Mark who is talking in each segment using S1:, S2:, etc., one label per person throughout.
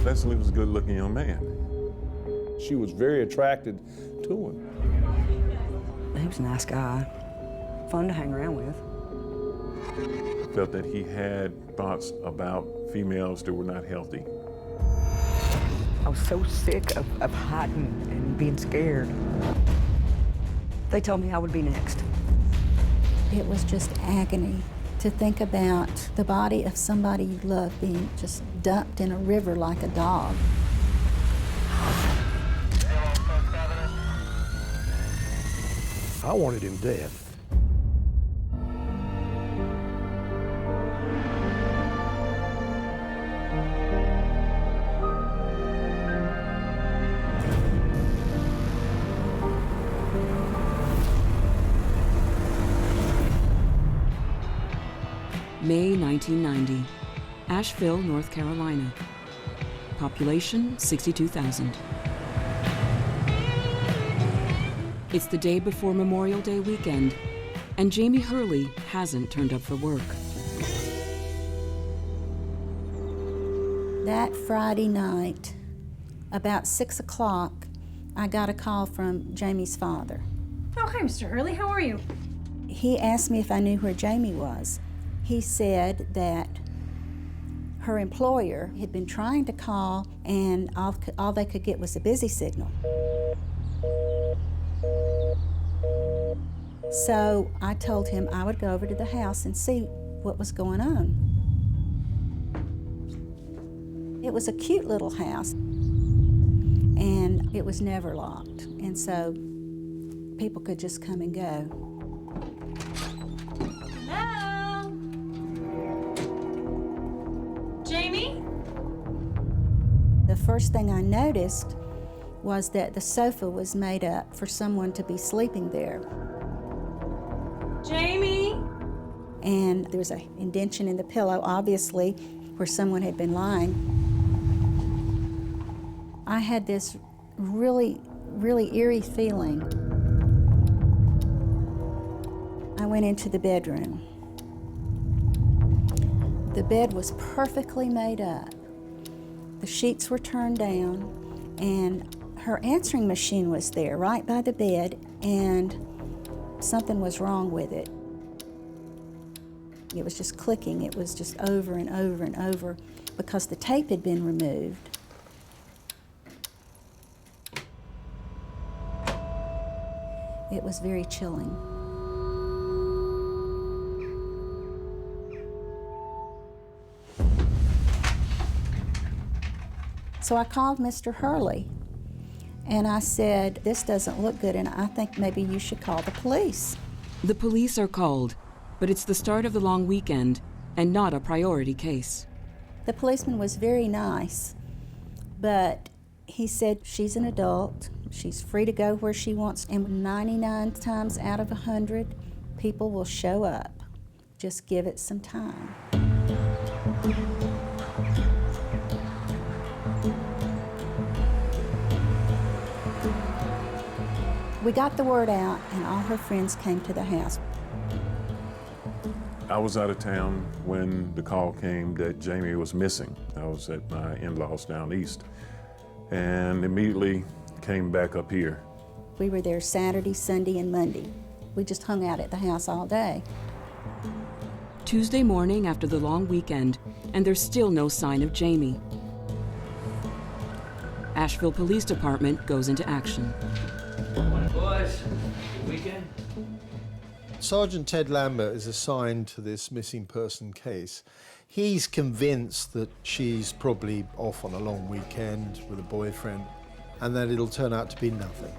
S1: Lesley was a good-looking young man.
S2: She was very attracted to him.
S3: He was a nice guy, fun to hang around with.
S1: I felt that he had thoughts about females that were not healthy.
S3: I was so sick of hiding and being scared. They told me I would be next.
S4: It was just agony to think about the body of somebody you love being just dumped in a river like a dog.
S2: I wanted him dead.
S5: May 1990, Asheville, North Carolina. Population 62,000. It's the day before Memorial Day weekend, and Jayme Hurley hasn't turned up for work.
S4: That Friday night, about 6 o'clock, I got a call from Jayme's father.
S6: Oh, hi, Mr. Hurley. How are you?
S4: He asked me if I knew where Jayme was. He said that her employer had been trying to call, and all they could get was a busy signal. So I told him I would go over to the house and see what was going on. It was a cute little house, and it was never locked, and so people could just come and go.
S6: Hello? Jayme?
S4: The first thing I noticed was that the sofa was made up for someone to be sleeping there.
S6: Jayme?
S4: And there was an indentation in the pillow, obviously, where someone had been lying. I had this really eerie feeling. I went into the bedroom. The bed was perfectly made up. The sheets were turned down, and her answering machine was there right by the bed, and something was wrong with it. It was just clicking. It was just over and over and over because the tape had been removed. It was very chilling. So I called Mr. Hurley, and I said, this doesn't look good, and I think maybe you should call the police.
S5: The police are called, but it's the start of the long weekend and not a priority case.
S4: The policeman was very nice, but he said she's an adult, she's free to go where she wants, and 99 times out of 100, people will show up. Just give it some time. We got the word out, and all her friends came to the house.
S1: I was out of town when the call came that Jayme was missing. I was at my in-laws down east, and immediately came back up here.
S4: We were there Saturday, Sunday, and Monday. We just hung out at the house all day.
S5: Tuesday morning after the long weekend, and there's still no sign of Jayme. Asheville Police Department goes into action.
S7: Boys, good weekend?
S8: Sergeant Ted Lambert is assigned to this missing person case. He's convinced that she's probably off on a long weekend with a boyfriend and that it'll turn out to be nothing.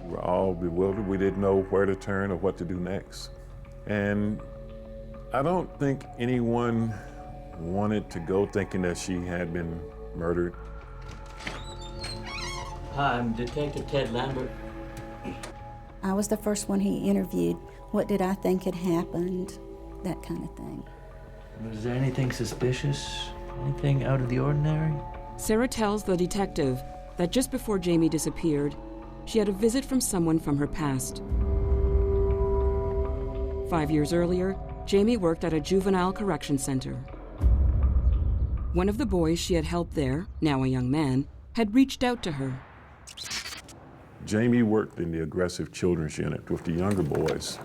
S1: We were all bewildered. We didn't know where to turn or what to do next. And I don't think anyone wanted to go thinking that she had been murdered.
S7: Hi, I'm Detective Ted Lambert.
S4: I was the first one he interviewed. What did I think had happened? That kind of thing.
S7: Was there anything suspicious? Anything out of the ordinary?
S5: Sarah tells the detective that just before Jayme disappeared, she had a visit from someone from her past. 5 years earlier, Jayme worked at a juvenile correction center. One of the boys she had helped there, now a young man, had reached out to her.
S1: Jayme worked in the aggressive children's unit with the younger boys.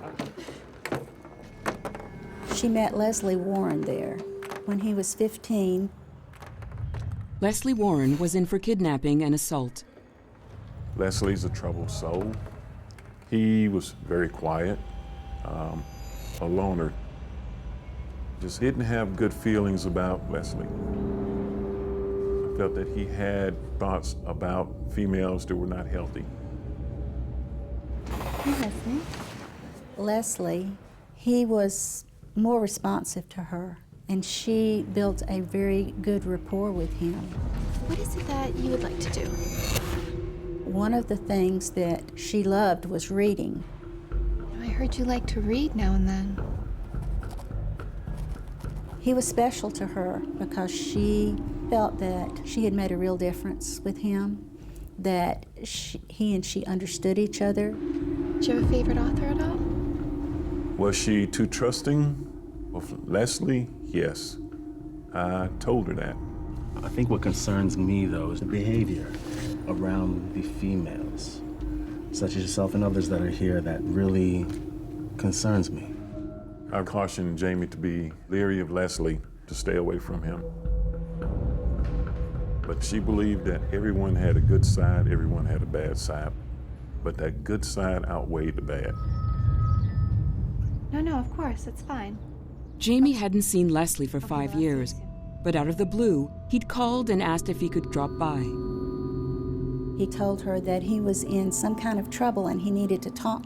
S4: She met Lesley Warren there when he was 15.
S5: Lesley Warren was in for kidnapping and assault.
S1: Lesley's a troubled soul. He was very quiet, a loner. Just didn't have good feelings about Lesley. I felt that he had thoughts about females that were not healthy.
S4: Lesley, he was more responsive to her, and she built a very good rapport with him.
S9: What is it that you would like to do?
S4: One of the things that she loved was reading.
S9: I heard you like to read now and then.
S4: He was special to her because she felt that she had made a real difference with him, that he and she understood each other.
S9: Do you have a favorite author at all?
S1: Was she too trusting of Lesley? Yes. I told her that.
S10: I think what concerns me, though, is the behavior around the females, such as yourself and others that are here, that really concerns me.
S1: I cautioned Jayme to be leery of Lesley, to stay away from him. But she believed that everyone had a good side, everyone had a bad side. But that good side outweighed the bad.
S9: No, of course, it's fine.
S5: Jayme hadn't seen Lesley for 5 years, but out of the blue, he'd called and asked if he could drop by.
S4: He told her that he was in some kind of trouble and he needed to talk.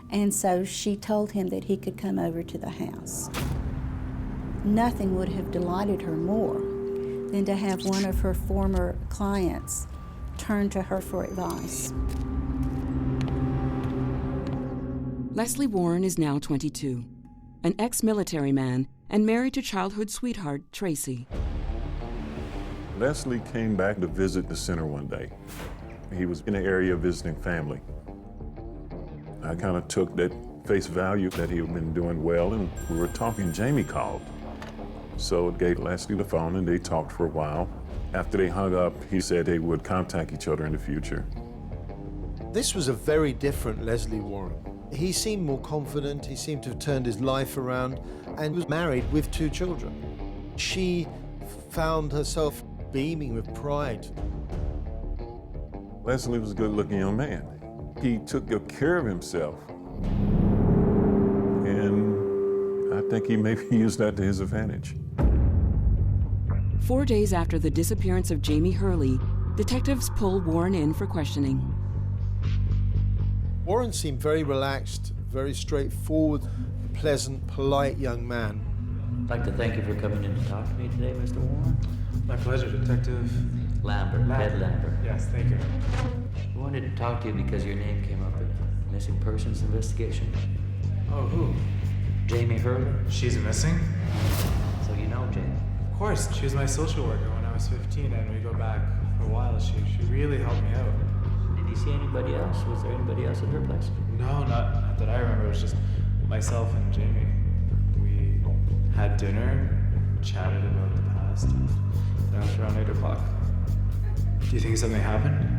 S4: And so she told him that he could come over to the house. Nothing would have delighted her more than to have one of her former clients turn to her for advice.
S5: Lesley Warren is now 22, an ex-military man and married to childhood sweetheart Tracy.
S1: Lesley came back to visit the center one day. He was in the area visiting family. I kind of took that face value that he had been doing well, and we were talking. Jayme called. So it gave Lesley the phone, and they talked for a while. After they hung up, he said they would contact each other in the future.
S8: This was a very different Lesley Warren. He seemed more confident, he seemed to have turned his life around, and was married with 2 children. She found herself beaming with pride.
S1: Lesley was a good-looking young man. He took good care of himself. And I think he maybe used that to his advantage.
S5: 4 days after the disappearance of Jayme Hurley, detectives pulled Warren in for questioning.
S8: Warren seemed very relaxed, very straightforward, pleasant, polite young man.
S7: I'd like to thank you for coming in to talk to me today, Mr. Warren.
S11: My pleasure, Detective
S7: Lambert, Ted Lambert.
S11: Yes, thank you.
S7: I wanted to talk to you because your name came up in a missing persons investigation.
S11: Oh, who?
S7: Jayme Hurley.
S11: She's missing?
S7: So you know Jayme.
S11: Of course, she was my social worker when I was 15, and we go back for a while. She really helped me out.
S7: Did you see anybody else? Was there anybody else at her place?
S11: No, not that I remember. It was just myself and Jayme. We had dinner, chatted about the past, and then it was around 8 o'clock. Do you think something happened?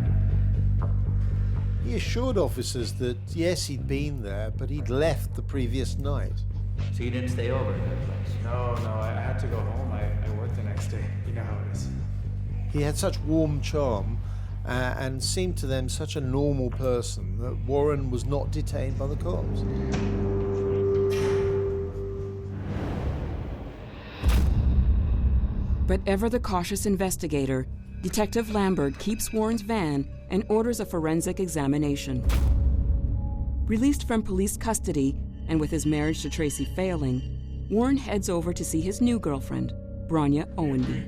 S8: He assured officers that, yes, he'd been there, but he'd left the previous night.
S7: So you didn't stay over at her place?
S11: No, I had to go home. I worked the next day. You know how it is.
S8: He had such warm charm and seemed to them such a normal person that Warren was not detained by the cops.
S5: But ever the cautious investigator, Detective Lambert keeps Warren's van and orders a forensic examination. Released from police custody, and with his marriage to Tracy failing, Warren heads over to see his new girlfriend, Bronya Owenby.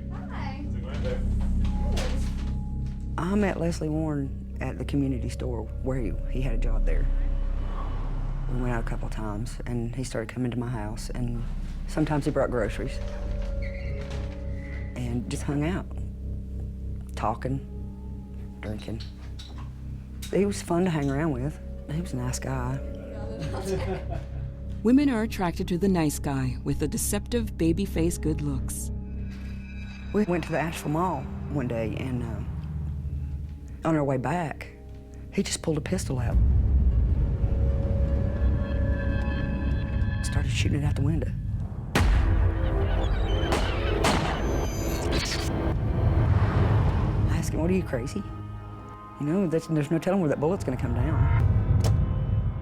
S3: I met Lesley Warren at the community store where he had a job there. We went out a couple of times, and he started coming to my house, and sometimes he brought groceries. And just hung out, talking, drinking. He was fun to hang around with. He was a nice guy.
S5: Women are attracted to the nice guy with the deceptive baby face good looks.
S3: We went to the Asheville Mall one day, and on our way back, he just pulled a pistol out. Started shooting it out the window. I asked him, "What, are you crazy? You know, there's no telling where that bullet's gonna come down."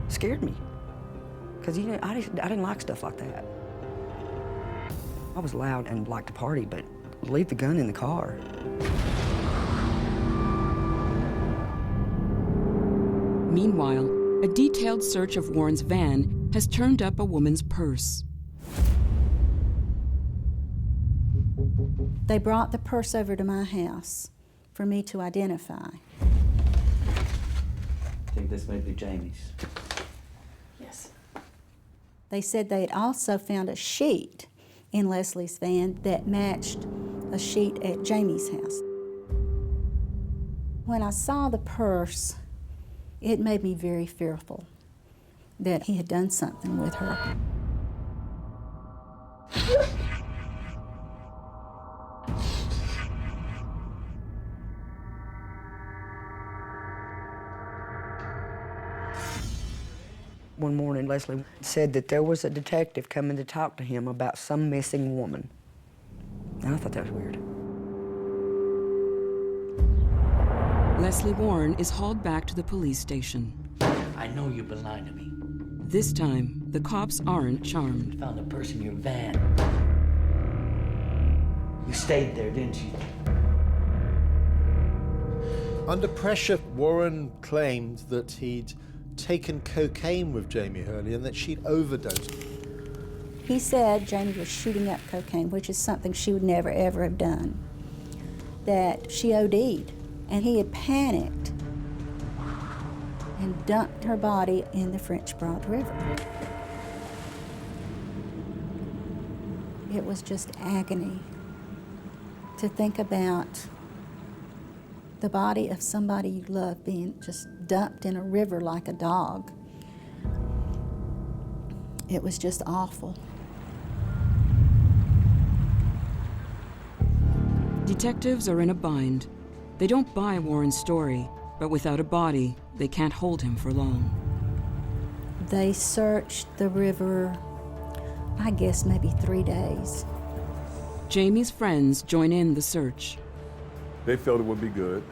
S3: Scared me, because you know, I didn't like stuff like that. I was loud and liked to party, but leave the gun in the car.
S5: Meanwhile, a detailed search of Warren's van has turned up a woman's purse.
S4: They brought the purse over to my house for me to identify.
S7: I think this may be Jayme's.
S6: Yes.
S4: They said they had also found a sheet in Lesley's van that matched a sheet at Jayme's house. When I saw the purse, it made me very fearful that he had done something with her.
S3: One morning, Lesley said that there was a detective coming to talk to him about some missing woman. And I thought that was weird.
S5: Lesley Warren is hauled back to the police station.
S7: I know you've been lying to me.
S5: This time, the cops aren't charmed.
S7: Found a purse in your van. You stayed there, didn't you?
S8: Under pressure, Warren claimed that he'd taken cocaine with Jayme Hurley and that she'd overdosed.
S4: He said Jayme was shooting up cocaine, which is something she would never, ever have done. That she OD'd, and he had panicked and dumped her body in the French Broad River. It was just agony to think about the body of somebody you love being just dumped in a river like a dog. It was just awful.
S5: Detectives are in a bind. They don't buy Warren's story, but without a body, they can't hold him for long.
S4: They searched the river, I guess maybe 3 days.
S5: Jayme's friends join in the search.
S1: They felt it would be good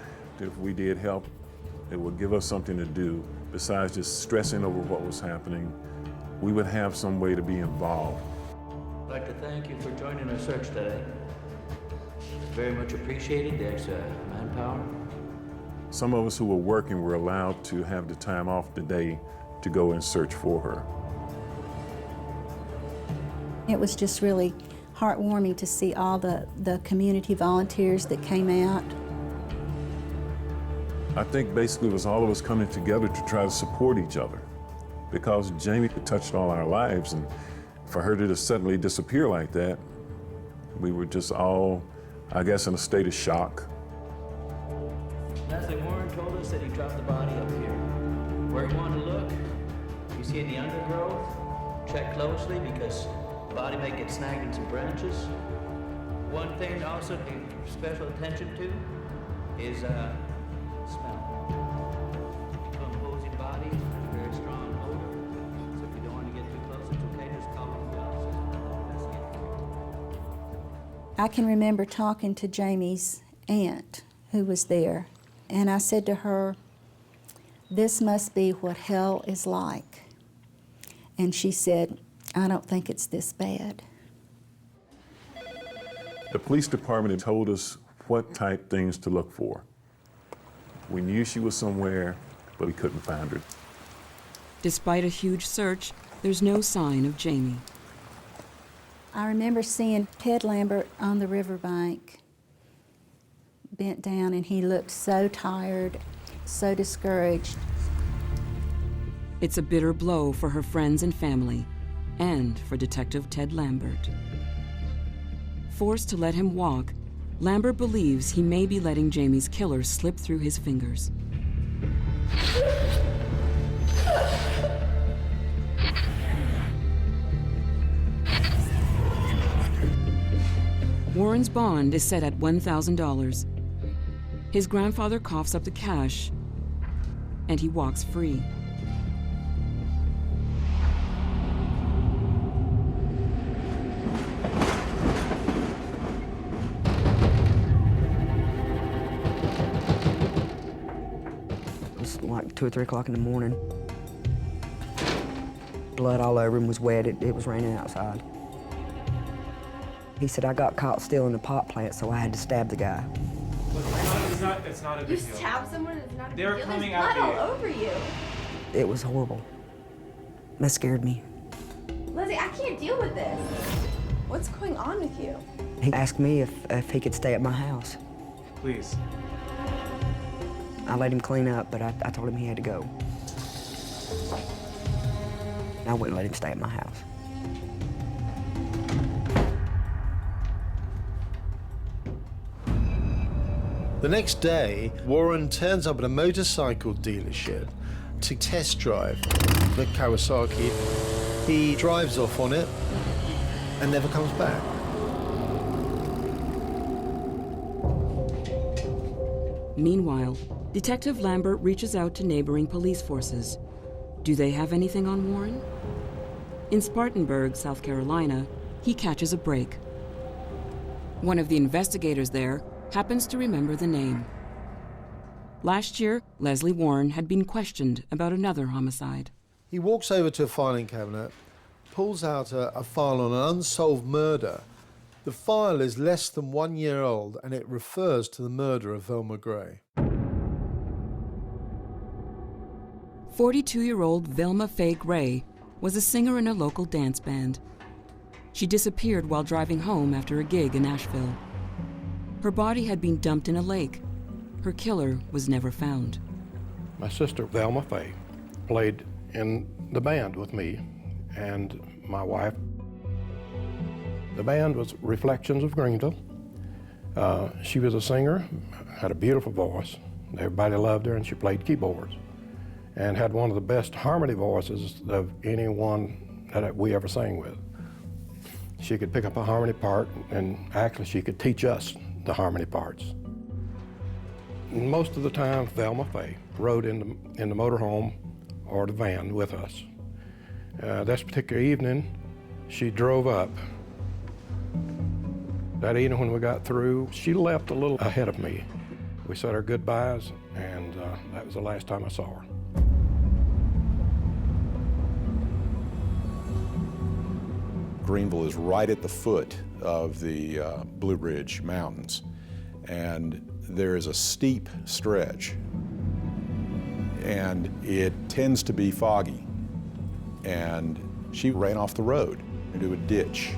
S1: if we did help. It would give us something to do besides just stressing over what was happening. We would have some way to be involved.
S7: I'd like to thank you for joining our search today. Very much appreciated the extra manpower.
S1: Some of us who were working were allowed to have the time off the day to go and search for her.
S4: It was just really heartwarming to see all the community volunteers that came out.
S1: I think basically it was all of us coming together to try to support each other, because Jayme touched all our lives, and for her to just suddenly disappear like that, we were just all, I guess, in a state of shock.
S7: Lesley Warren told us that he dropped the body up here. Where he wanted to look, you see in the undergrowth, check closely because the body may get snagged in some branches. One thing to also pay special attention to is smell. Decomposing body, very strong odor. So if you don't want to get too close, it's okay, just call the officers.
S4: I can remember talking to Jayme's aunt, who was there, and I said to her, "This must be what hell is like." And she said, "I don't think it's this bad."
S1: The police department had told us what type things to look for. We knew she was somewhere, but we couldn't find her.
S5: Despite a huge search, there's no sign of Jayme.
S4: I remember seeing Ted Lambert on the riverbank, bent down, and he looked so tired, so discouraged.
S5: It's a bitter blow for her friends and family, and for Detective Ted Lambert. Forced to let him walk, Lambert believes he may be letting Jayme's killer slip through his fingers. Warren's bond is set at $1,000. His grandfather coughs up the cash, and he walks free.
S3: It was like 2 or 3 o'clock in the morning. Blood all over him, was wet. It was raining outside. He said, I got caught stealing the pot plant, so I had to stab the guy.
S11: Look, it's not a big deal.
S6: You stab someone, it's not a big
S11: They're
S6: deal.
S11: coming
S6: There's
S11: at
S6: blood
S11: me.
S6: all over you.
S3: It was horrible. That scared me.
S6: Leslie, I can't deal with this. What's going on with you?
S3: He asked me if he could stay at my house.
S11: Please.
S3: I let him clean up, but I told him he had to go. I wouldn't let him stay at my house.
S8: The next day, Warren turns up at a motorcycle dealership to test drive the Kawasaki. He drives off on it and never comes back.
S5: Meanwhile, Detective Lambert reaches out to neighboring police forces. Do they have anything on Warren? In Spartanburg, South Carolina, he catches a break. One of the investigators there happens to remember the name. Last year, Lesley Warren had been questioned about another homicide.
S8: He walks over to a filing cabinet, pulls out a file on an unsolved murder. The file is less than 1 year old, and it refers to the murder of Velma Gray.
S5: 42-year-old Velma Faye Gray was a singer in a local dance band. She disappeared while driving home after a gig in Asheville. Her body had been dumped in a lake. Her killer was never found.
S12: My sister, Velma Faye, played in the band with me and my wife. The band was Reflections of Greenville. She was a singer, had a beautiful voice. Everybody loved her, and she played keyboards and had one of the best harmony voices of anyone that we ever sang with. She could pick up a harmony part, and actually she could teach us the harmony parts. Most of the time, Velma Faye rode in the motorhome or the van with us. This particular evening, she drove up. That evening when we got through, she left a little ahead of me. We said our goodbyes, and that was the last time I saw her.
S13: Greenville is right at the foot of the Blue Ridge Mountains, and there is a steep stretch, and it tends to be foggy, and she ran off the road into a ditch.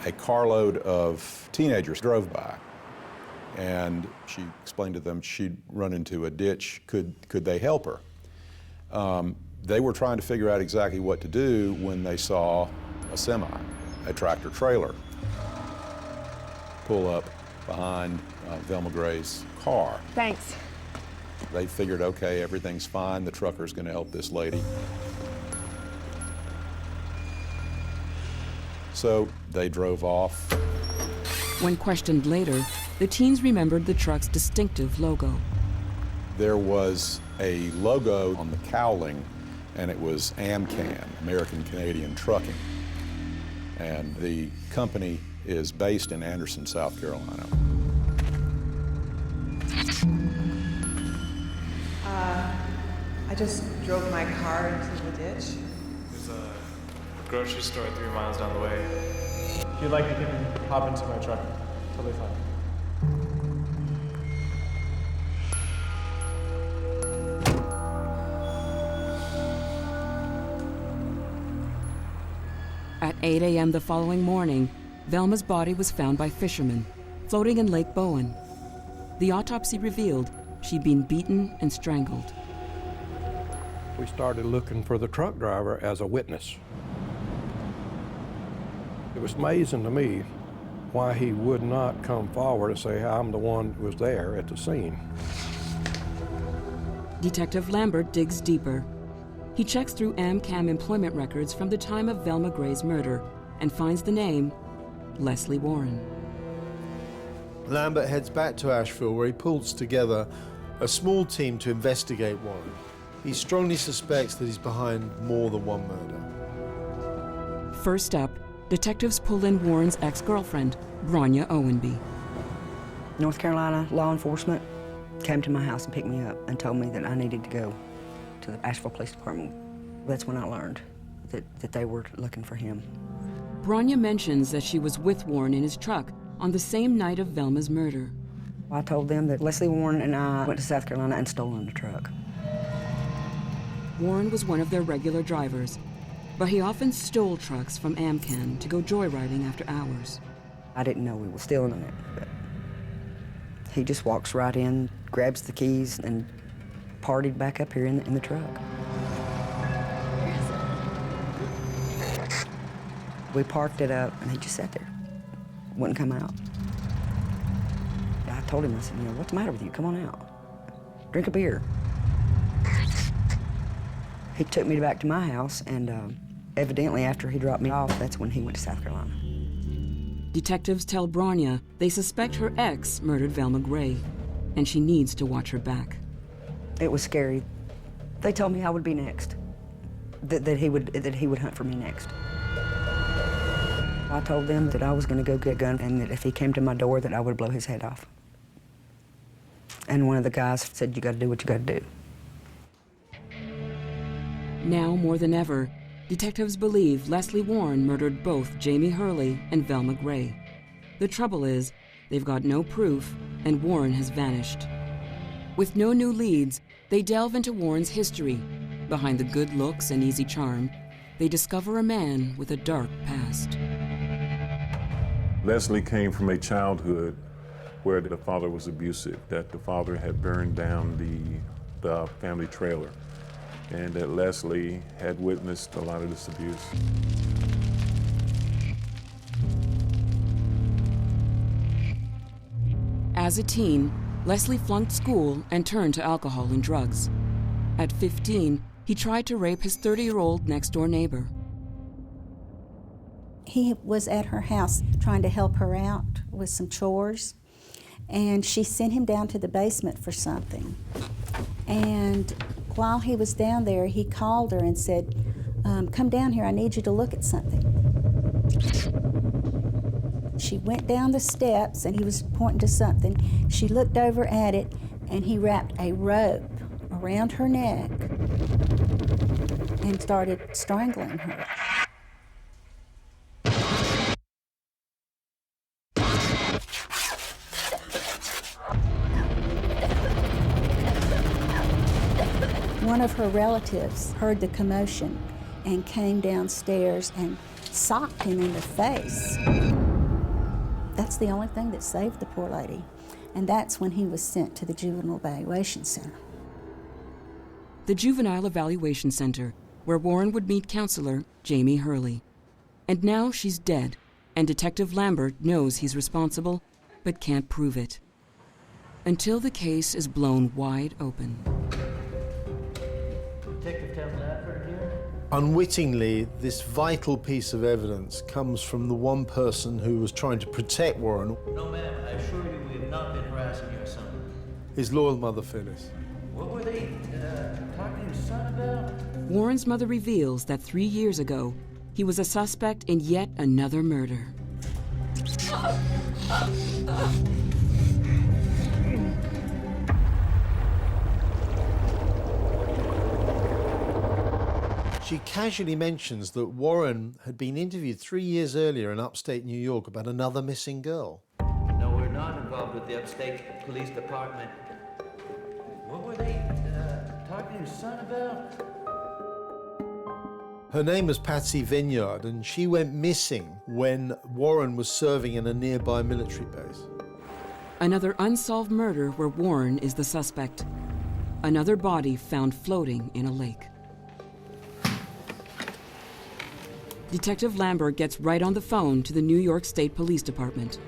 S13: A carload of teenagers drove by, and she explained to them she'd run into a ditch. Could they help her? They were trying to figure out exactly what to do when they saw a semi, a tractor trailer, pull up behind Velma Gray's car.
S6: Thanks.
S13: They figured, okay, everything's fine, the trucker's gonna help this lady. So they drove off.
S5: When questioned later, the teens remembered the truck's distinctive logo.
S13: There was a logo on the cowling, and it was AmCan, American Canadian Trucking. And the company is based in Anderson, South Carolina.
S14: I just drove my car into the ditch.
S11: There's a grocery store 3 miles down the way. If you'd like, you can hop into my truck. Totally fine.
S5: At 8 a.m. the following morning, Velma's body was found by fishermen, floating in Lake Bowen. The autopsy revealed she'd been beaten and strangled.
S12: We started looking for the truck driver as a witness. It was amazing to me why he would not come forward and say, I'm the one who was there at the scene.
S5: Detective Lambert digs deeper. He checks through AmCam employment records from the time of Velma Gray's murder and finds the name Lesley Warren.
S8: Lambert heads back to Asheville, where he pulls together a small team to investigate Warren. He strongly suspects that he's behind more than one murder.
S5: First up, detectives pull in Warren's ex-girlfriend, Bronya Owenby.
S3: North Carolina law enforcement came to my house and picked me up and told me that I needed to go to the Asheville Police Department. That's when I learned that they were looking for him.
S5: Bronya mentions that she was with Warren in his truck on the same night of Velma's murder.
S3: I told them that Lesley Warren and I went to South Carolina and stolen the truck.
S5: Warren was one of their regular drivers, but he often stole trucks from Amcan to go joyriding after hours.
S3: I didn't know we were stealing it, but he just walks right in, grabs the keys, and partied back up here in the truck. We parked it up, and he just sat there, wouldn't come out. I told him, I said, you know, what's the matter with you? Come on out. Drink a beer. He took me back to my house, and evidently after he dropped me off, that's when he went to South Carolina.
S5: Detectives tell Bronya they suspect her ex murdered Velma Gray, and she needs to watch her back.
S3: It was scary. They told me I would be next, that he would hunt for me next. I told them that I was going to go get a gun, and that if he came to my door, that I would blow his head off. And one of the guys said, you got to do what you got to do.
S5: Now more than ever, detectives believe Lesley Warren murdered both Jayme Hurley and Velma Gray. The trouble is, they've got no proof, and Warren has vanished. With no new leads, they delve into Warren's history. Behind the good looks and easy charm, they discover a man with a dark past.
S1: Lesley came from a childhood where the father was abusive, that the father had burned down the family trailer, and that Lesley had witnessed a lot of this abuse.
S5: As a teen, Lesley flunked school and turned to alcohol and drugs. At 15, he tried to rape his 30-year-old next-door neighbor.
S4: He was at her house trying to help her out with some chores, and she sent him down to the basement for something. And while he was down there, he called her and said, come down here, I need you to look at something. She went down the steps, and he was pointing to something. She looked over at it, and he wrapped a rope around her neck and started strangling her. One of her relatives heard the commotion and came downstairs and socked him in the face. That's the only thing that saved the poor lady. And that's when he was sent to the Juvenile Evaluation Center.
S5: The Juvenile Evaluation Center, where Warren would meet counselor Jayme Hurley. And now she's dead, and Detective Lambert knows he's responsible, but can't prove it. Until the case is blown wide open.
S7: Detective Lambert here.
S8: Unwittingly, this vital piece of evidence comes from the one person who was trying to protect Warren.
S7: No, ma'am, I assure you we have not been harassing your son.
S8: His loyal mother, Phyllis.
S7: What were they talking to his son about?
S5: Warren's mother reveals that 3 years ago, he was a suspect in yet another murder.
S8: She casually mentions that Warren had been interviewed 3 years earlier in upstate New York about another missing girl.
S7: No, we're not involved with the upstate police department. What were they talking to his son about?
S8: Her name was Patsy Vineyard, and she went missing when Warren was serving in a nearby military base.
S5: Another unsolved murder where Warren is the suspect. Another body found floating in a lake. Detective Lambert gets right on the phone to the New York State Police Department.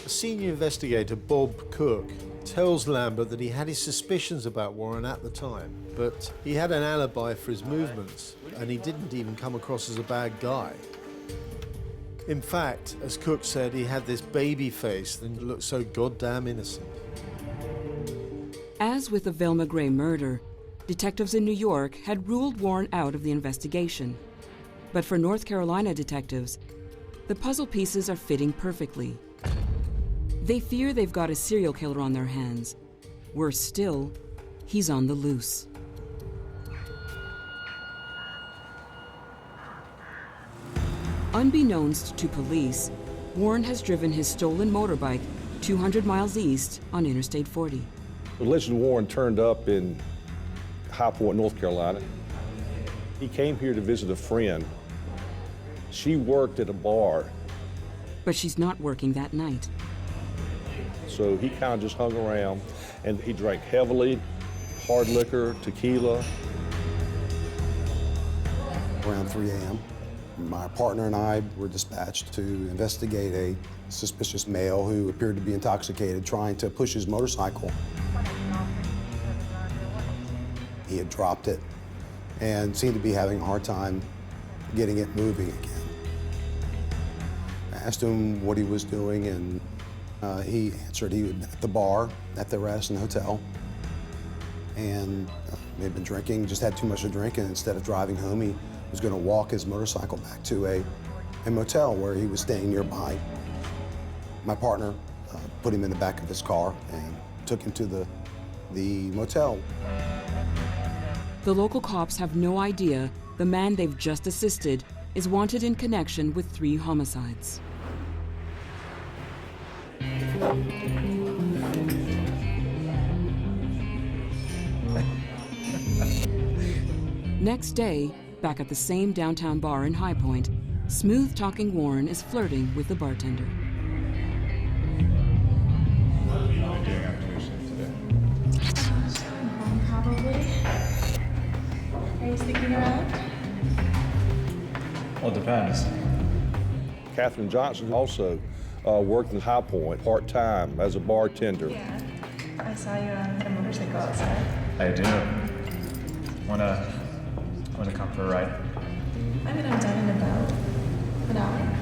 S8: Senior investigator Bob Cook tells Lambert that he had his suspicions about Warren at the time, but he had an alibi for his movements, and he didn't even come across as a bad guy. In fact, as Cook said, he had this baby face and looked so goddamn innocent.
S5: As with the Velma Gray murder, detectives in New York had ruled Warren out of the investigation. But for North Carolina detectives, the puzzle pieces are fitting perfectly. They fear they've got a serial killer on their hands. Worse still, he's on the loose. Unbeknownst to police, Warren has driven his stolen motorbike 200 miles east on Interstate 40.
S2: Lesley Warren turned up in High Point, North Carolina. He came here to visit a friend. She worked at a bar.
S5: But she's not working that night.
S2: So he kind of just hung around, and he drank heavily, hard liquor, tequila.
S15: Around 3 a.m., my partner and I were dispatched to investigate a suspicious male who appeared to be intoxicated, trying to push his motorcycle. He had dropped it and seemed to be having a hard time getting it moving again. I asked him what he was doing, and he answered he had been at the bar at the Radisson Hotel, and he had been drinking, just had too much to drink, and instead of driving home, he was going to walk his motorcycle back to a motel where he was staying nearby. My partner put him in the back of his car and took him to the motel.
S5: The local cops have no idea the man they've just assisted is wanted in connection with 3 homicides. Next day, back at the same downtown bar in High Point, smooth-talking Warren is flirting with the bartender.
S6: Probably. Are you sticking around?
S11: Well, it depends.
S2: Katherine Johnson also worked in High Point part-time as a bartender.
S6: Yeah. I saw you on a motorcycle outside.
S11: I do. Wanna come for a ride?
S6: I mean, I'm done in about an hour.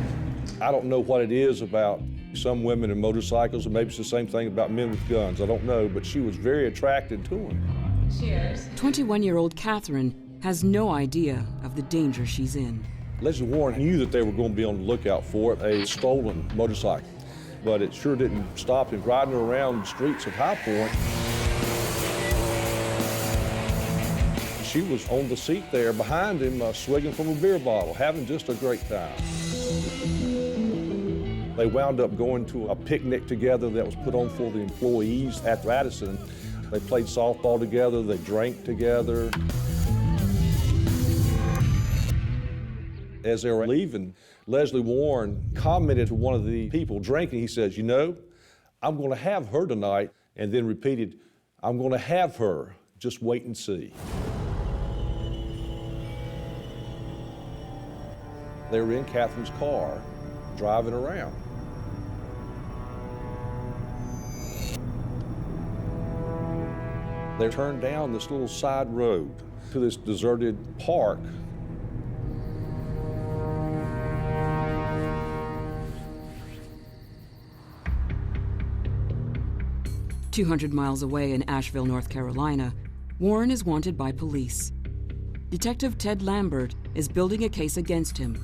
S2: I don't know what it is about some women and motorcycles, and maybe it's the same thing about men with guns. I don't know, but she was very attracted to him.
S6: Cheers.
S5: 21-year-old Catherine has no idea of the danger she's in.
S2: Lesley Warren knew that they were going to be on the lookout for a stolen motorcycle, but it sure didn't stop him riding around the streets of High Point. She was on the seat there behind him, swigging from a beer bottle, having just a great time. They wound up going to a picnic together that was put on for the employees at Radisson. They played softball together, they drank together. As they were leaving, Lesley Warren commented to one of the people drinking. He says, "You know, I'm going to have her tonight," and then repeated, "I'm going to have her, just wait and see." They were in Catherine's car, driving around. They turned down this little side road to this deserted park.
S5: "200 miles away in Asheville, North Carolina, Warren is wanted by police. Detective Ted Lambert is building a case against him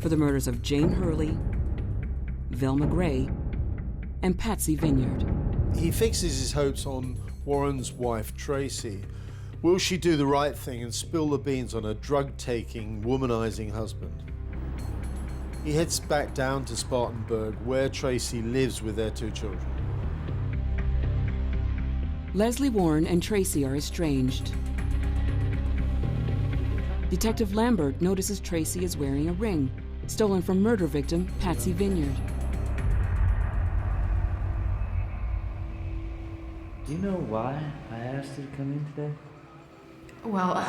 S5: for the murders of Jayme Hurley, Velma Gray, and Patsy Vineyard.
S8: He fixes his hopes on Warren's wife, Tracy. Will she do the right thing and spill the beans on her drug-taking, womanizing husband? He heads back down to Spartanburg, where Tracy lives with their 2 children.
S5: Lesley Warren and Tracy are estranged. Detective Lambert notices Tracy is wearing a ring, stolen from murder victim Patsy Vineyard.
S7: Do you know why I asked you to come in today?
S6: Well,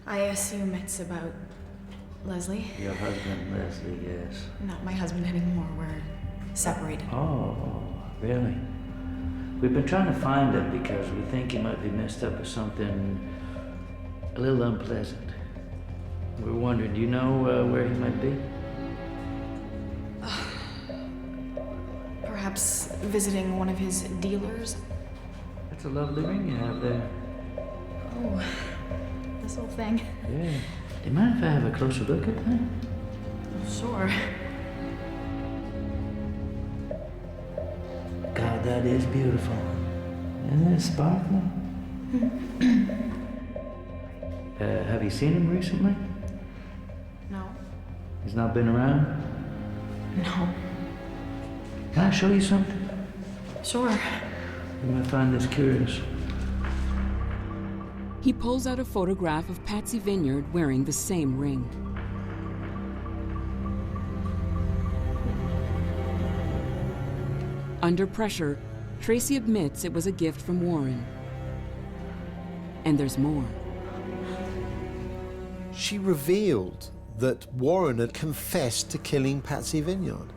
S6: I assume it's about Lesley.
S7: Your husband, Lesley, yes.
S6: Not my husband anymore. We're separated.
S7: Oh, really? We've been trying to find him because we think he might be messed up with something a little unpleasant. We're wondering, do you know where he might be?
S16: perhaps visiting one of his dealers?
S7: That's a lovely ring you have there.
S16: Oh, this whole thing.
S7: Yeah. Do you mind if I have a closer look at that?
S16: Sure.
S7: God, that is beautiful. Isn't it sparkling? Have you seen him recently?
S16: No.
S7: He's not been around?
S16: No.
S7: Can I show you something?
S16: Sure.
S7: You might find this curious.
S5: He pulls out a photograph of Patsy Vineyard wearing the same ring. Under pressure, Tracy admits it was a gift from Warren. And there's more.
S8: She revealed that Warren had confessed to killing Patsy Vineyard.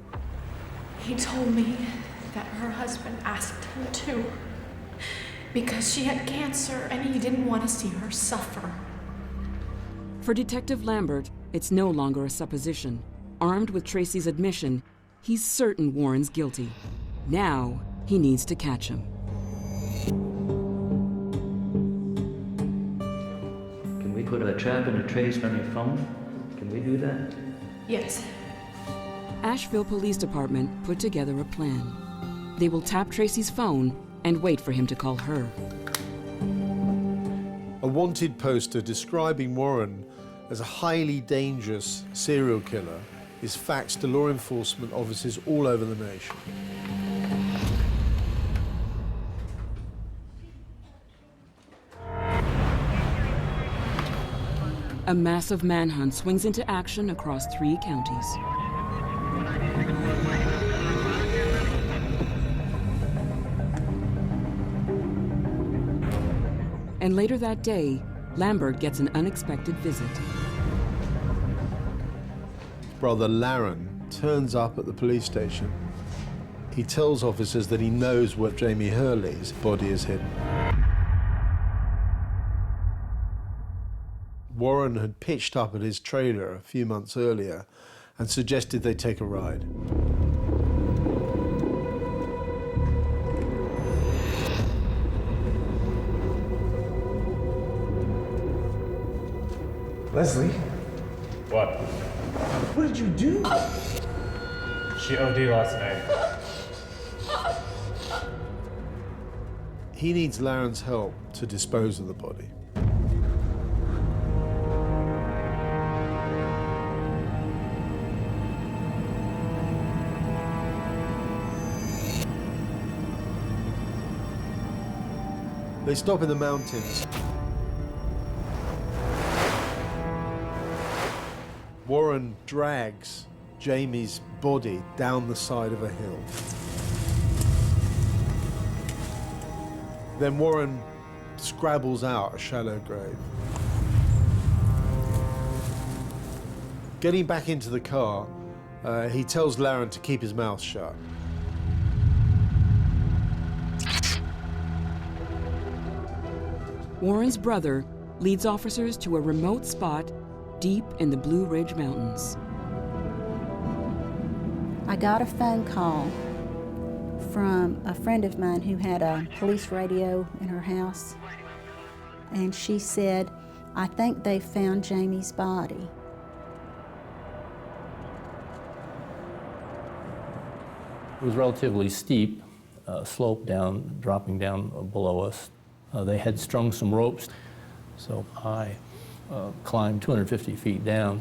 S16: He told me that her husband asked him to because she had cancer and he didn't want to see her suffer.
S5: For Detective Lambert, it's no longer a supposition. Armed with Tracy's admission, he's certain Warren's guilty. Now, he needs to catch him.
S7: Can we put a trap and a trace on your phone? Can we do that?
S16: Yes.
S5: Asheville Police Department put together a plan. They will tap Tracy's phone and wait for him to call her.
S8: A wanted poster describing Warren as a highly dangerous serial killer is faxed to law enforcement offices all over the nation.
S5: A massive manhunt swings into action across 3 counties. And later that day, Lambert gets an unexpected visit.
S8: Brother Laren turns up at the police station. He tells officers that he knows where Jayme Hurley's body is hidden. Warren had pitched up at his trailer a few months earlier and suggested they take a ride.
S11: Lesley?
S17: What?
S11: What did you do?
S17: She OD'd last night.
S8: He needs Laren's help to dispose of the body. They stop in the mountains. Warren drags Jayme's body down the side of a hill. Then Warren scrabbles out a shallow grave. Getting back into the car, he tells Laren to keep his mouth shut.
S5: Warren's brother leads officers to a remote spot deep in the Blue Ridge Mountains.
S4: I got a phone call from a friend of mine who had a police radio in her house, and she said, I think they found Jayme's body.
S18: It was relatively steep, slope down, dropping down below us. They had strung some ropes, so I climbed 250 feet down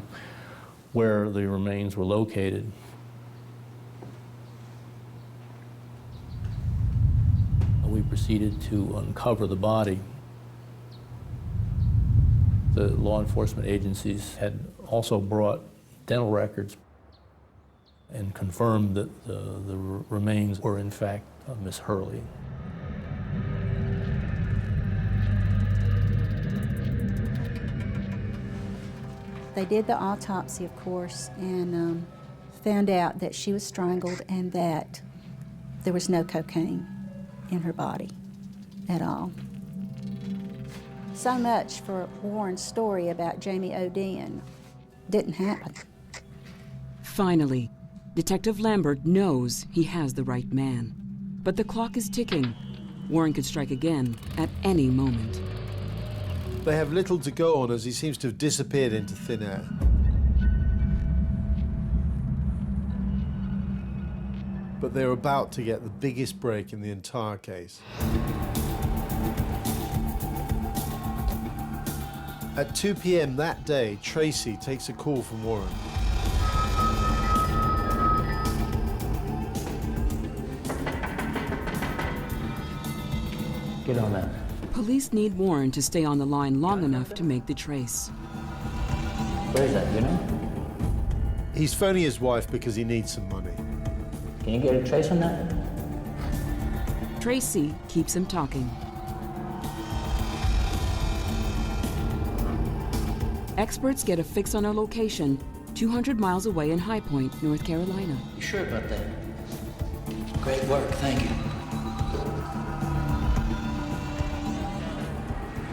S18: where the remains were located. We proceeded to uncover the body. The law enforcement agencies had also brought dental records and confirmed that the remains were in fact Miss Hurley.
S4: They did the autopsy, of course, and found out that she was strangled and that there was no cocaine in her body at all. So much for Warren's story about Jayme ODing. Didn't happen.
S5: Finally, Detective Lambert knows he has the right man. But the clock is ticking. Warren could strike again at any moment.
S8: They have little to go on as he seems to have disappeared into thin air. But they're about to get the biggest break in the entire case. At 2 p.m. that day, Tracy takes a call from Warren.
S18: Get on that.
S5: Police need Warren to stay on the line long enough to make the trace.
S18: Where is that, you know?
S8: He's phoning his wife because he needs some money.
S18: Can you get a trace on that?
S5: Tracy keeps him talking. Experts get a fix on a location 200 miles away in High Point, North Carolina.
S7: You sure about that? Great work, thank you.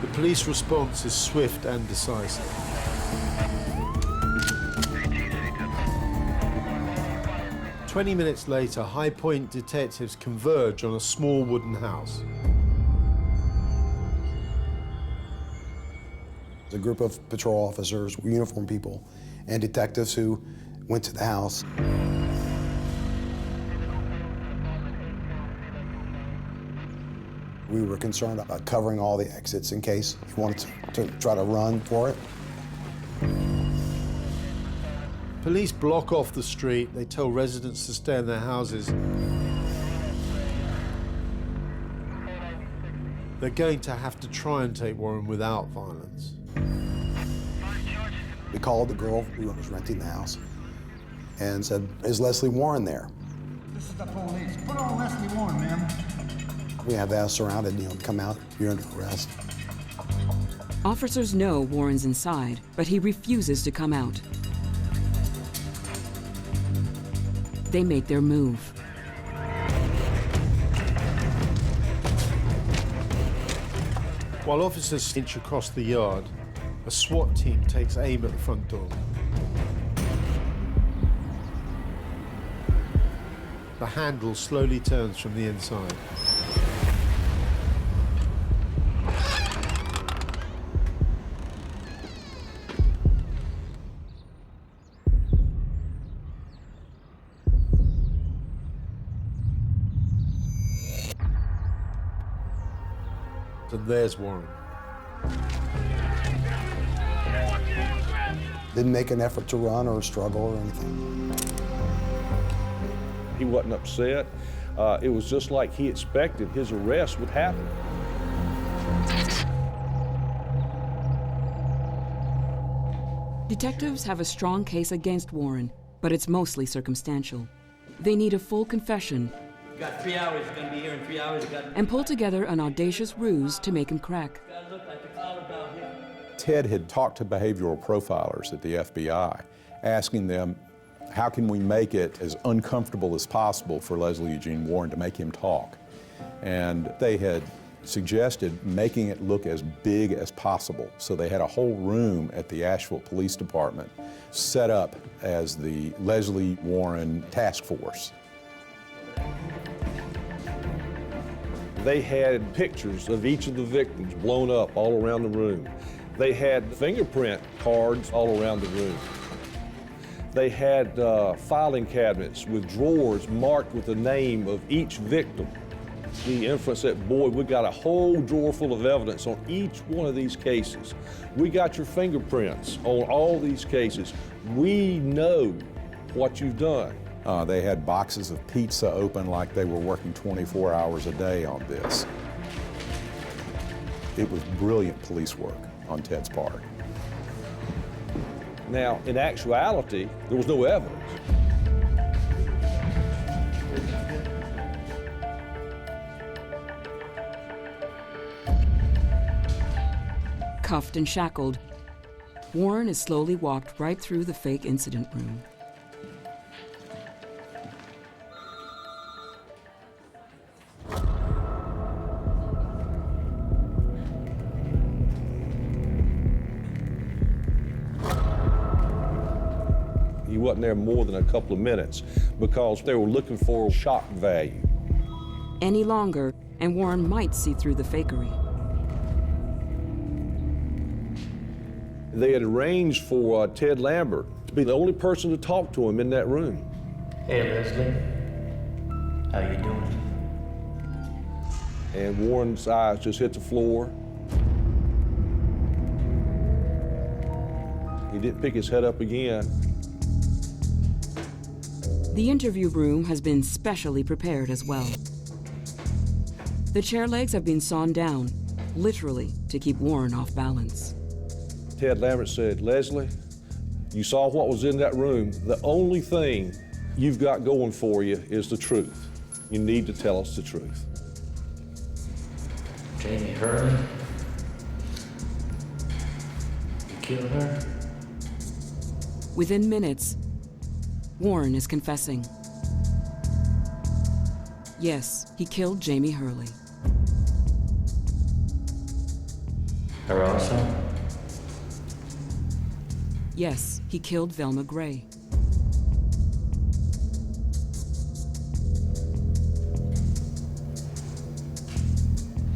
S8: The police response is swift and decisive. "20 minutes later, High Point detectives converge on a small wooden house.
S15: A group of patrol officers, uniformed people, and detectives who went to the house. We were concerned about covering all the exits in case he wanted to try to run for it.
S8: Police block off the street. They tell residents to stay in their houses. They're going to have to try and take Warren without violence.
S15: We called the girl who was renting the house and said, "Is Lesley Warren there?"
S19: This is the police. Put on Lesley Warren, ma'am.
S15: We have the house surrounded, come out, you're under arrest.
S5: Officers know Warren's inside, but he refuses to come out. They make their move.
S8: While officers inch across the yard, a SWAT team takes aim at the front door. The handle slowly turns from the inside. And there's Warren.
S15: Didn't make an effort to run or struggle or anything.
S2: He wasn't upset. It was just like he expected his arrest would happen.
S5: Detectives have a strong case against Warren, but it's mostly circumstantial. They need a full confession
S7: You got 3 hours, you're gonna be here in 3 hours. You got
S5: and pull together an audacious ruse to make him crack.
S7: gotta look like a collar out here.
S13: Ted had talked to behavioral profilers at the FBI, asking them, how can we make it as uncomfortable as possible for Lesley Eugene Warren to make him talk? And they had suggested making it look as big as possible. So they had a whole room at the Asheville Police Department set up as the Lesley Warren Task Force.
S2: They had pictures of each of the victims blown up all around the room. They had fingerprint cards all around the room. They had filing cabinets with drawers marked with the name of each victim. The inference that, boy, we got a whole drawer full of evidence on each one of these cases. We got your fingerprints on all these cases. We know what you've done.
S13: They had boxes of pizza open like they were working 24 hours a day on this. It was brilliant police work on Ted's part.
S2: Now, in actuality, there was no evidence.
S5: Cuffed and shackled, Warren is slowly walked right through the fake incident room.
S2: He wasn't there more than a couple of minutes because they were looking for shock value.
S5: Any longer, and Warren might see through the fakery.
S2: They had arranged for Ted Lambert to be the only person to talk to him in that room.
S7: Hey, Lesley. How you doing?
S2: And Warren's eyes just hit the floor. He didn't pick his head up again.
S5: The interview room has been specially prepared as well. The chair legs have been sawn down, literally, to keep Warren off balance.
S2: Ted Lambert said, Lesley, you saw what was in that room. The only thing you've got going for you is the truth. You need to tell us the truth.
S7: Jayme Hurley? You killed her?
S5: Within minutes, Warren is confessing. Yes, he killed Jayme Hurley.
S7: Her also?
S5: Yes, he killed Velma Gray.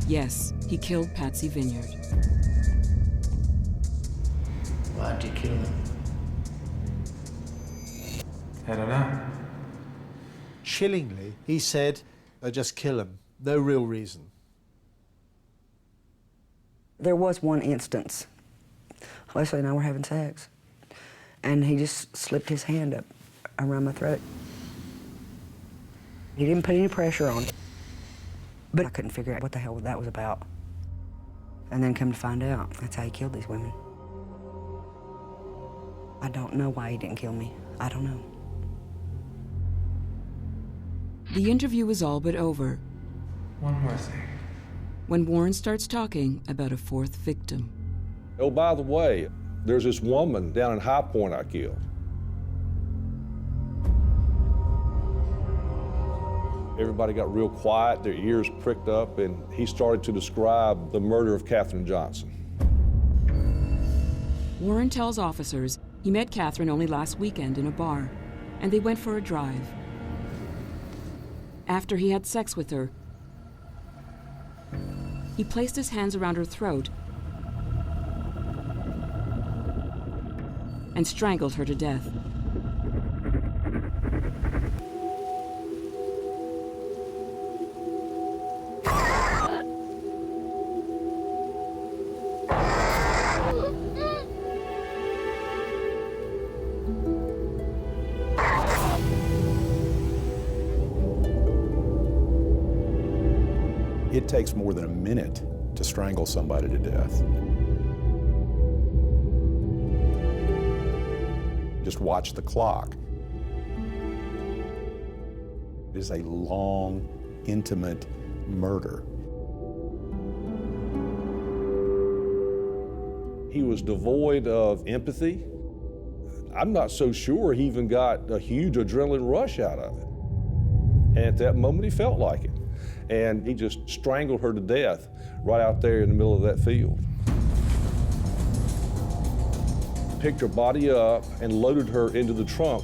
S5: Yes, he killed Patsy Vineyard.
S7: Why'd you kill him?
S11: I don't know.
S8: Chillingly, he said, I just kill him. No real reason.
S3: There was one instance. Lesley and I were having sex, and he just slipped his hand up around my throat. He didn't put any pressure on it, but I couldn't figure out what the hell that was about. And then come to find out, that's how he killed these women. I don't know why he didn't kill me. I don't know.
S5: The interview is all but over.
S11: One more thing.
S5: When Warren starts talking about a fourth victim.
S2: Oh, by the way, there's this woman down in High Point I killed. Everybody got real quiet, their ears pricked up, and he started to describe the murder of Katherine Johnson.
S5: Warren tells officers he met Katherine only last weekend in a bar, and they went for a drive. After he had sex with her, he placed his hands around her throat and strangled her to death.
S13: It takes more than a minute to strangle somebody to death. Just watch the clock. It is a long, intimate murder.
S2: He was devoid of empathy. I'm not so sure he even got a huge adrenaline rush out of it. And at that moment, he felt like it. And he just strangled her to death right out there in the middle of that field. Picked her body up and loaded her into the trunk.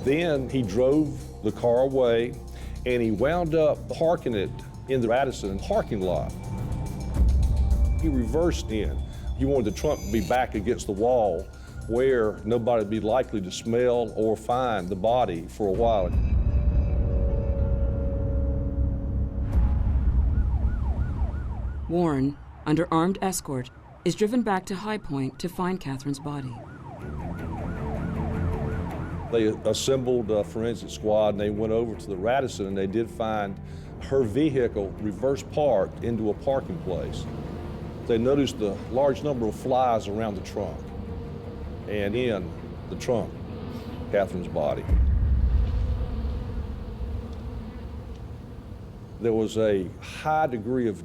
S2: Then he drove the car away and he wound up parking it in the Radisson parking lot. He reversed in. He wanted the trunk to be back against the wall where nobody would be likely to smell or find the body for a while.
S5: Warren, under armed escort, is driven back to High Point to find Katherine's body.
S2: They assembled a forensic squad and they went over to the Radisson and they did find her vehicle reverse parked into a parking place. They noticed a large number of flies around the trunk, and in the trunk, Katherine's body. There was a high degree of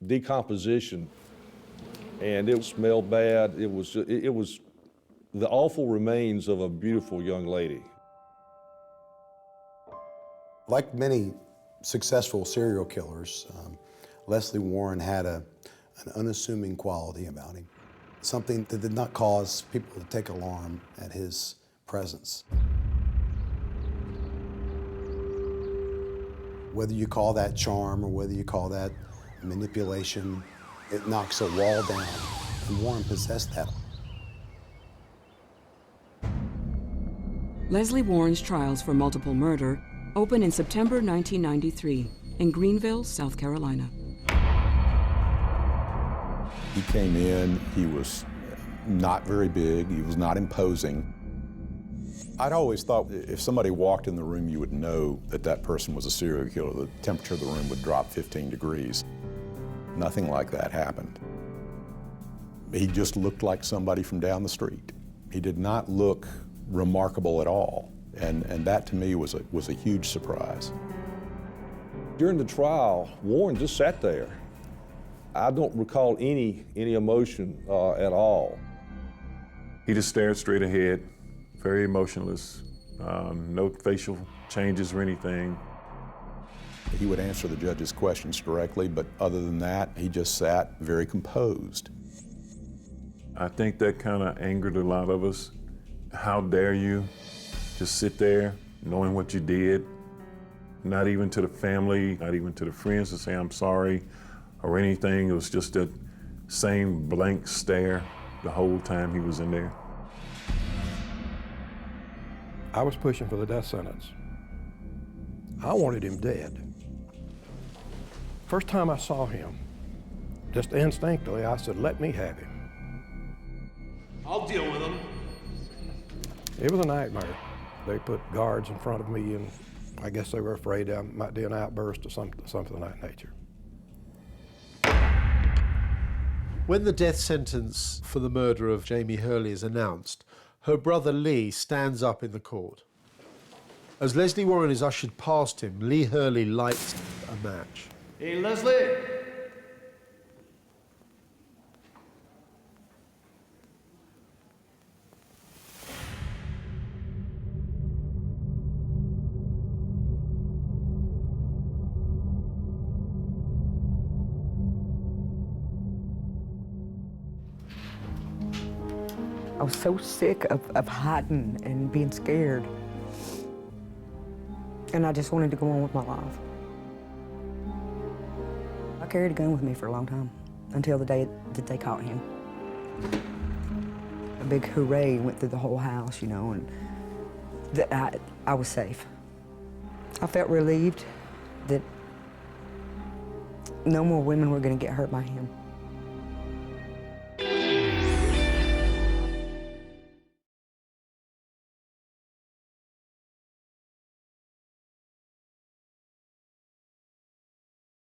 S2: decomposition, and it smelled bad. It was the awful remains of a beautiful young lady.
S15: Like many successful serial killers, Lesley Warren had an unassuming quality about him. something that did not cause people to take alarm at his presence. Whether you call that charm or whether you call that manipulation, it knocks a wall down, and Warren possessed that.
S5: Lesley Warren's trials for multiple murder opened in September 1993 in Greenville, South Carolina.
S13: He came in, he was not very big, he was not imposing. I'd always thought if somebody walked in the room, you would know that that person was a serial killer. The temperature of the room would drop 15 degrees. Nothing like that happened. He just looked like somebody from down the street. He did not look remarkable at all, and that to me was a huge surprise.
S2: During the trial, Warren just sat there. I don't recall any emotion at all.
S1: He just stared straight ahead, very emotionless, no facial changes or anything.
S13: He would answer the judge's questions directly, but other than that, he just sat very composed.
S1: I think that kind of angered a lot of us. How dare you just sit there knowing what you did, not even to the family, not even to the friends to say I'm sorry or anything. It was just that same blank stare the whole time he was in there.
S12: I was pushing for the death sentence. I wanted him dead. First time I saw him, just instinctively, I said, let me have him.
S20: I'll deal with him.
S12: It was a nightmare. They put guards in front of me, and I guess they were afraid I might do an outburst or something of that nature.
S8: When the death sentence for the murder of Jayme Hurley is announced, her brother Lee stands up in the court. As Lesley Warren is ushered past him, Lee Hurley lights a match.
S20: Hey, Lesley.
S3: I was so sick of hiding and being scared. And I just wanted to go on with my life. I carried a gun with me for a long time, until the day that they caught him. A big hooray went through the whole house, you know, and that I was safe. I felt relieved that no more women were gonna get hurt by him.